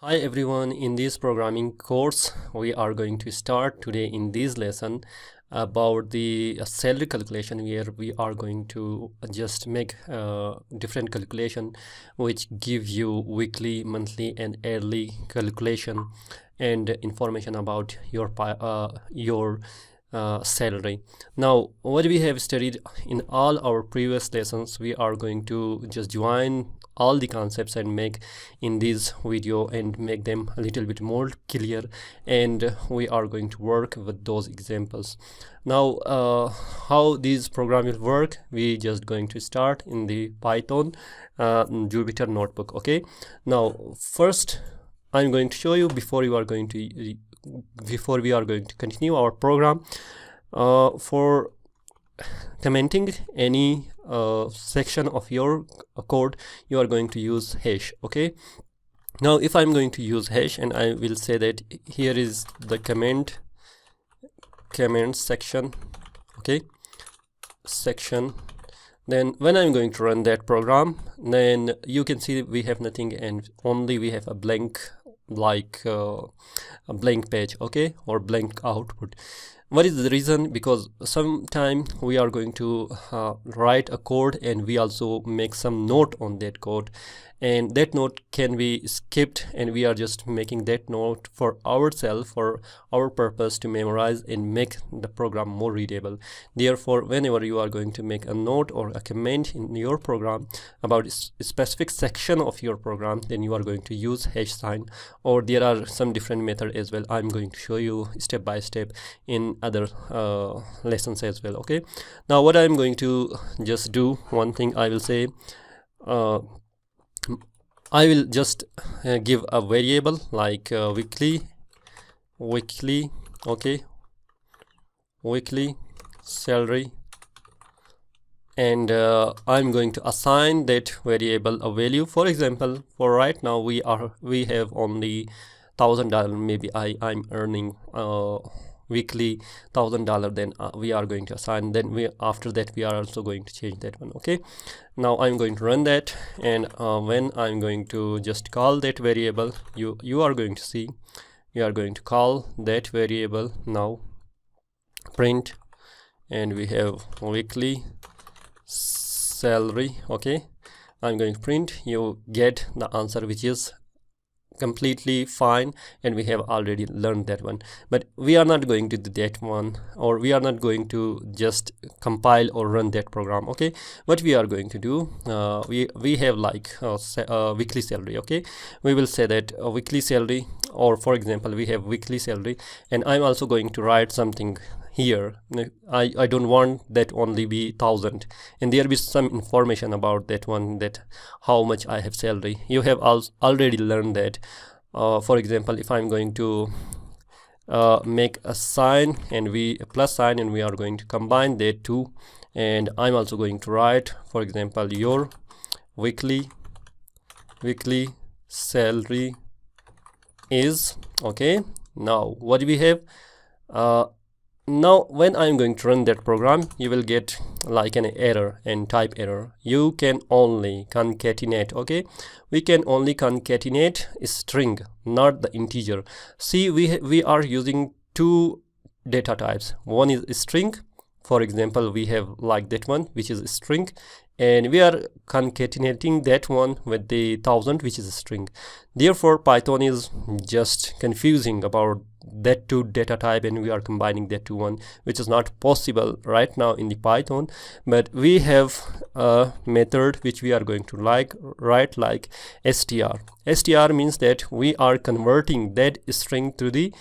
Hi everyone, in this programming course we are going to start today in this lesson about the salary calculation, where we are going to just make different calculation which give you weekly, monthly and yearly calculation and information about your salary. Now, what we have studied in all our previous lessons, we are going to just join all the concepts and make in this video and make them a little bit more clear, and we are going to work with those examples. Now, how this program will work, we just going to start in the Python Jupyter notebook. Okay, now first I'm going to show you before we are going to continue our program. For commenting any section of your code, you are going to use hash. Okay, now if I'm going to use hash and I will say that here is the comment section, okay, section, then when I'm going to run that program, then you can see we have nothing and only we have a blank, like a blank page, okay, or blank output. What is the reason? Because sometime we are going to write a code and we also make some note on that code, and that note can be skipped, and we are just making that note for ourselves, for our purpose to memorize and make the program more readable. Therefore, whenever you are going to make a note or a comment in your program about a specific section of your program, then you are going to use hash sign, or there are some different method as well. I'm going to show you step by step in other lessons as well. Okay, now what I'm going to just do, one thing I will say, I will just give a variable like weekly, okay, weekly salary, and I'm going to assign that variable a value. For example, for right now we have only $1,000. Maybe I'm earning weekly $1,000, then we are going to assign, then after that we are also going to change that one. Okay, now I'm going to run that, and when I'm going to just call that variable, you are going to see we are going to call that variable now print, and we have weekly salary. Okay, I'm going to print, you get the answer, which is completely fine, and we have already learned that one. But we are not going to do that one, or we are not going to just compile or run that program. Okay, what we are going to do, we have like weekly salary. Okay, we will say that weekly salary, or for example we have weekly salary, and I'm also going to write something here. I don't want that only be 1,000, and there be some information about that one, that how much I have salary. You have already learned that. For example, if I'm going to make a sign and a plus sign, and we are going to combine that two, and I'm also going to write, for example, your weekly salary is, okay. Now what do we have? Now when I'm going to run that program, you will get like an error, and type error. You can only concatenate. Okay, we can only concatenate a string, not the integer. See, we are using two data types. One is a string. For example, we have like that one, which is a string, and we are concatenating that one with the 1,000, which is a string. Therefore, Python is just confusing about that two data type, and we are combining that to one, which is not possible right now in the Python. But we have a method which we are going to write like str. Str means that we are converting that string to the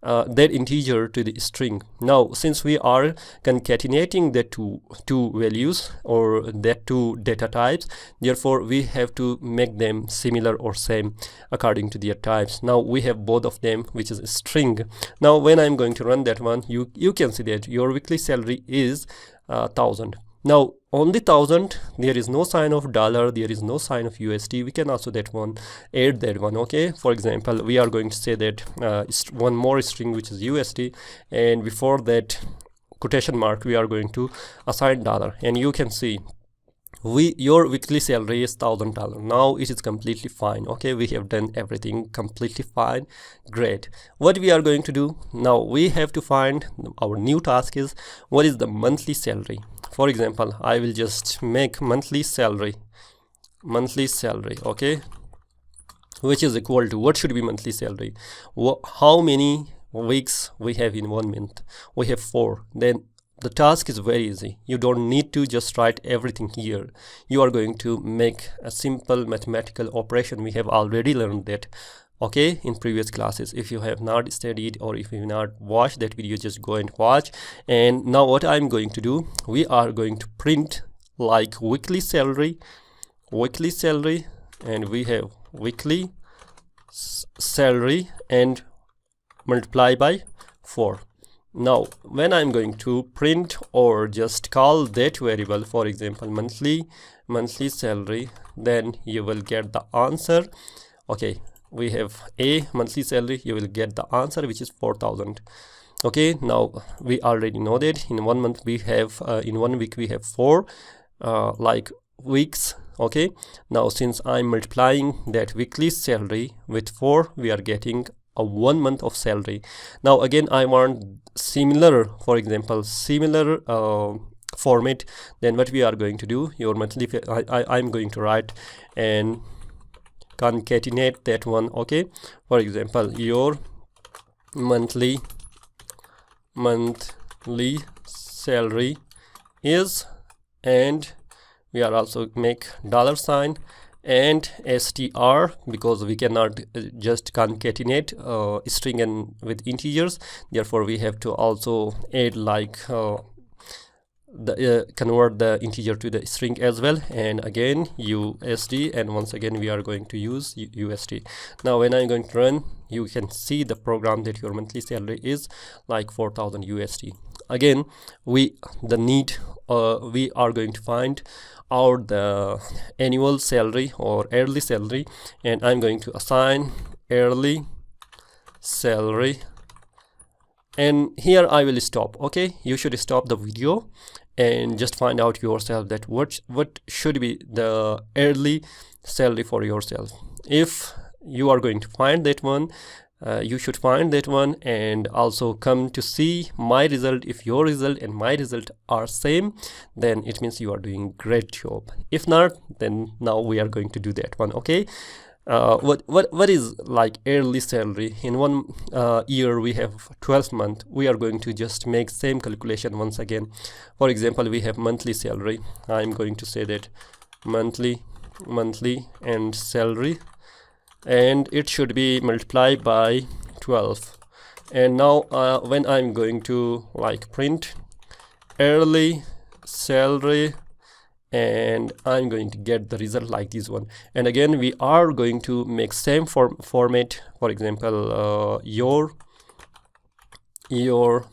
that integer to the string. Now, since we are concatenating the two values, or that two data types, therefore we have to make them similar or same according to their types. Now we have both of them, which is a string. Now when I'm going to run that one, you can see that your weekly salary is 1,000. Now only 1,000, there is no sign of dollar, there is no sign of USD. We can also add that one. Okay, for example, we are going to say that one more string, which is USD, and before that quotation mark we are going to assign dollar, and you can see your weekly salary is $1,000. Now it is completely fine. Okay, we have done everything completely fine. Great. What we are going to do now, we have to find, our new task is, what is the monthly salary. For example, I will just make monthly salary, okay, which is equal to, what should be monthly salary, how many weeks we have in 1 month. We have 4. Then the task is very easy. You don't need to just write everything here. You are going to make a simple mathematical operation. We have already learned that, okay, in previous classes. If you have not studied or if you have not watched that video, just go and watch. And now what I'm going to do, we are going to print like weekly salary, and we have weekly salary and multiply by 4. Now when I'm going to print or just call that variable, for example monthly salary, then you will get the answer. Okay, we have a monthly salary, you will get the answer, which is 4,000. okay, now we already know that in 1 month we have in 1 week we have 4 like weeks. Okay, now since I'm multiplying that weekly salary with 4, we are getting a 1 month of salary. Now again, I want similar, for example similar format. Then what we are going to do, your monthly I'm going to write and concatenate that one. Okay, for example, your monthly salary is, and we are also make $ and str, because we cannot just concatenate string and with integers. Therefore we have to also add like convert the integer to the string as well, and again USD, and once again we are going to use USD. Now when I'm going to run, you can see the program that your monthly salary is like 4,000 USD. Again, we are going to find out the annual salary or yearly salary, and I'm going to assign yearly salary, and here I will stop. Okay, you should stop the video and just find out yourself that what should be the yearly salary for yourself. If you are going to find that one, you should find that one and also come to see my result. If your result and my result are same, then it means you are doing great job. If not, then now we are going to do that one. Okay, what is like yearly salary? In 1 year we have 12 months. We are going to just make same calculation once again. For example, we have monthly salary. I'm going to say that monthly and salary, and it should be multiplied by 12. And now when I'm going to like print yearly salary, and I'm going to get the result like this one. And again, we are going to make same format. For example, your annual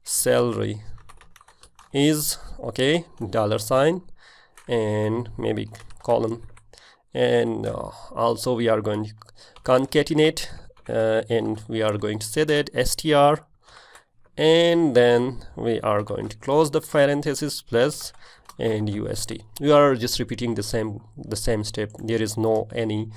salary is, okay, $ and maybe column, and also we are going to concatenate and we are going to say that str, and then we are going to close the parenthesis plus and USD. We are just repeating the same step. There is no any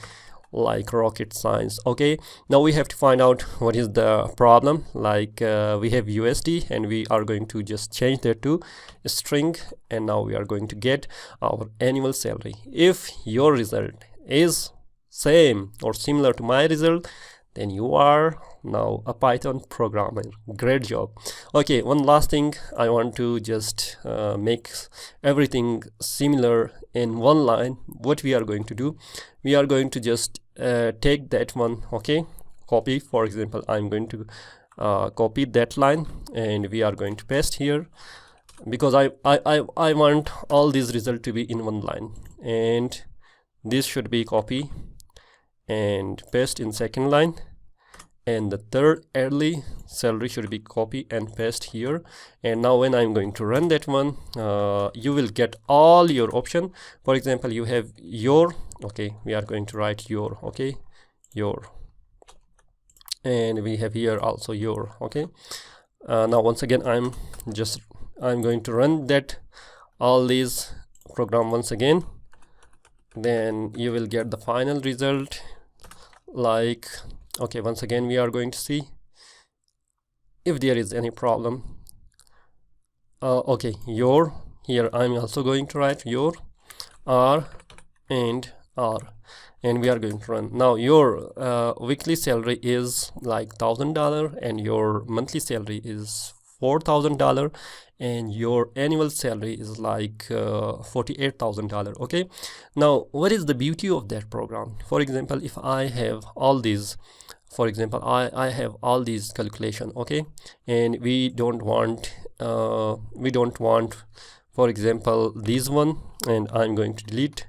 like rocket science. Okay, now we have to find out what is the problem. Like we have USD and we are going to just change that to a string, and now we are going to get our annual salary. If your result is same or similar to my result, then you are now a Python programmer. Great job. Okay, one last thing, I want to just make everything similar in one line. What we are going to do, we are going to just take that one, okay, copy. For example, I'm going to copy that line and we are going to paste here, because I want all these results to be in one line, and this should be copy and paste in second line, and the third yearly salary should be copy and paste here. And now when I'm going to run that one, you will get all your option. For example, you have your, okay, we are going to write your, okay, your, and we have here also your. Okay, now once again I'm just I'm going to run that all these program once again, then you will get the final result. Like, okay, once again we are going to see if there is any problem. Okay, your, here I'm also going to write your R and R, and we are going to run. Now your weekly salary is like $1,000 and your monthly salary is $4,000 and your annual salary is like $48,000. Okay, now what is the beauty of that program? For example, if I have all these, for example, I have all these calculation, okay, and we don't want for example this one, and I'm going to delete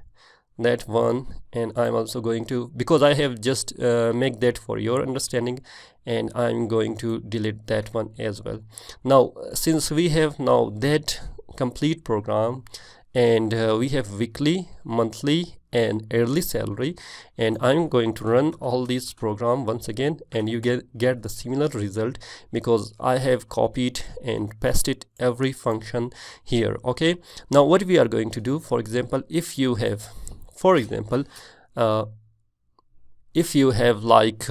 that one, and I'm also going to, because I have just make that for your understanding, and I'm going to delete that one as well. Now since we have now that complete program, and we have weekly, monthly and yearly salary, and I'm going to run all these program once again, and you get the similar result because I have copied and pasted every function here. Okay, now what we are going to do, for example, if you have, for example, if you have like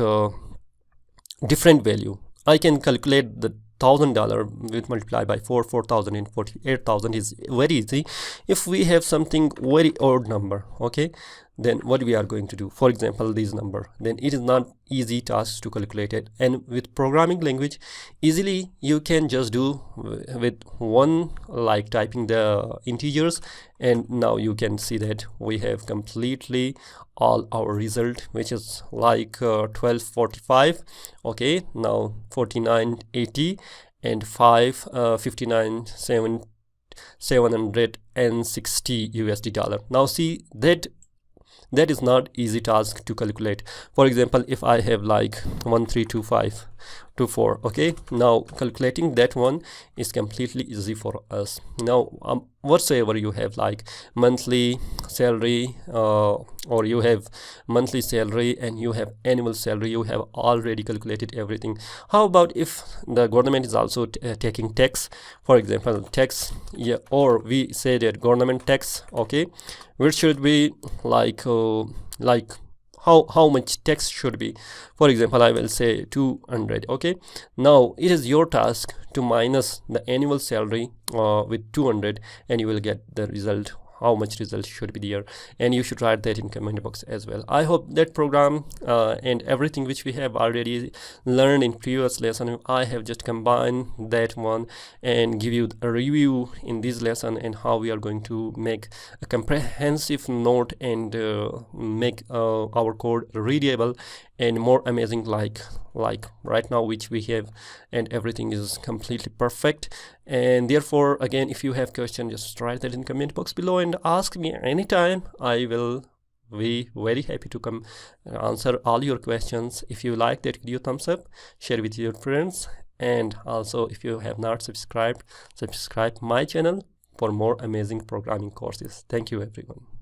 different value, I can calculate the $1,000 with multiply by 4,000 and 48,000 is very easy. If we have something very odd number, okay, then what we are going to do, for example this number, then it is not easy task to calculate it, and with programming language easily you can just do with one, like typing the integers, and now you can see that we have completely all our result, which is like 1245, okay, now 4980 and 559 760 USD dollar. Now see that is not easy task to calculate. For example, if I have like 132524, okay, now calculating that one is completely easy for us. Now whatsoever you have like monthly salary, or you have monthly salary and you have annual salary, you have already calculated everything. How about if the government is also taking tax, for example tax, yeah, or we say that government tax, okay, which should be like how much tax should be. For example, I will say 200. Okay, now it is your task to minus the annual salary with 200, and you will get the result, how much result should be there, and you should write that in comment box as well. I hope that program and everything which we have already learned in previous lesson, I have just combined that one and give you a review in this lesson, and how we are going to make a comprehensive note and make our code readable and more amazing, like right now which we have, and everything is completely perfect. And therefore, again, if you have question, just write that in comment box below and ask me anytime. I will be very happy to come answer all your questions. If you like that video, thumbs up, share with your friends, and also if you have not subscribed, subscribe my channel for more amazing programming courses. Thank you everyone.